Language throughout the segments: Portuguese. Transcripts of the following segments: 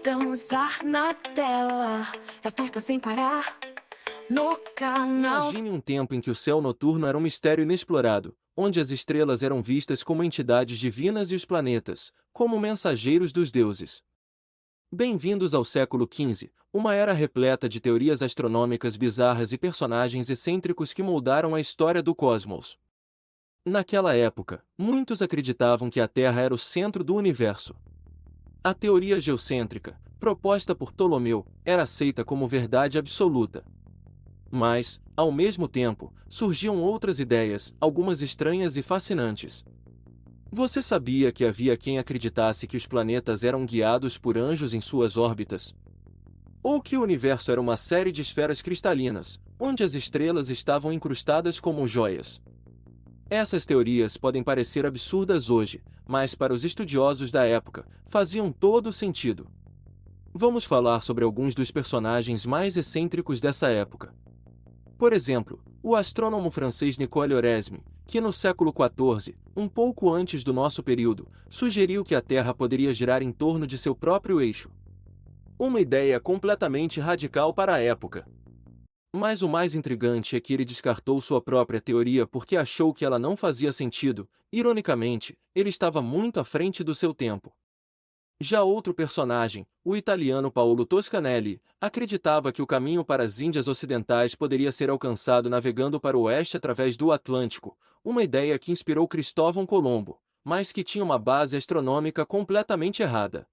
Estamos na tela, é festa sem parar, no canal. Imagine um tempo em que o céu noturno era um mistério inexplorado, onde as estrelas eram vistas como entidades divinas e os planetas, como mensageiros dos deuses. Bem-vindos ao século XV, uma era repleta de teorias astronômicas bizarras e personagens excêntricos que moldaram a história do cosmos. Naquela época, muitos acreditavam que a Terra era o centro do universo. A teoria geocêntrica, proposta por Ptolomeu, era aceita como verdade absoluta. Mas, ao mesmo tempo, surgiam outras ideias, algumas estranhas e fascinantes. Você sabia que havia quem acreditasse que os planetas eram guiados por anjos em suas órbitas? Ou que o universo era uma série de esferas cristalinas, onde as estrelas estavam incrustadas como joias? Essas teorias podem parecer absurdas hoje, mas para os estudiosos da época, faziam todo sentido. Vamos falar sobre alguns dos personagens mais excêntricos dessa época. Por exemplo, o astrônomo francês Nicole Oresme, que no século XIV, um pouco antes do nosso período, sugeriu que a Terra poderia girar em torno de seu próprio eixo. Uma ideia completamente radical para a época. Mas o mais intrigante é que ele descartou sua própria teoria porque achou que ela não fazia sentido. Ironicamente, ele estava muito à frente do seu tempo. Já outro personagem, o italiano Paolo Toscanelli, acreditava que o caminho para as Índias Ocidentais poderia ser alcançado navegando para o oeste através do Atlântico, uma ideia que inspirou Cristóvão Colombo, mas que tinha uma base astronômica completamente errada.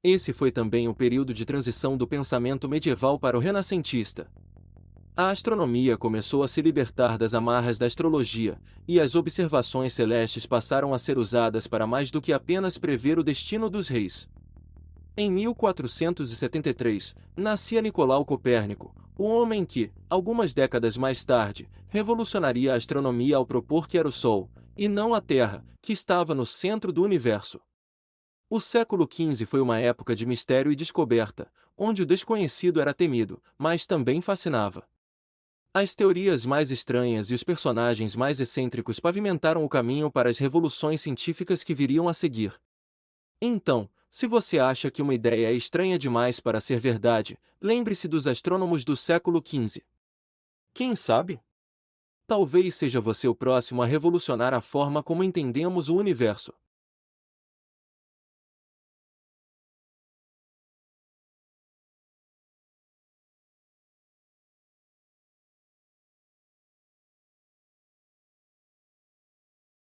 Esse foi também o período de transição do pensamento medieval para o renascentista. A astronomia começou a se libertar das amarras da astrologia, e as observações celestes passaram a ser usadas para mais do que apenas prever o destino dos reis. Em 1473, nascia Nicolau Copérnico, o homem que, algumas décadas mais tarde, revolucionaria a astronomia ao propor que era o Sol, e não a Terra, que estava no centro do universo. O século XV foi uma época de mistério e descoberta, onde o desconhecido era temido, mas também fascinava. As teorias mais estranhas e os personagens mais excêntricos pavimentaram o caminho para as revoluções científicas que viriam a seguir. Então, se você acha que uma ideia é estranha demais para ser verdade, lembre-se dos astrônomos do século XV. Quem sabe? Talvez seja você o próximo a revolucionar a forma como entendemos o universo.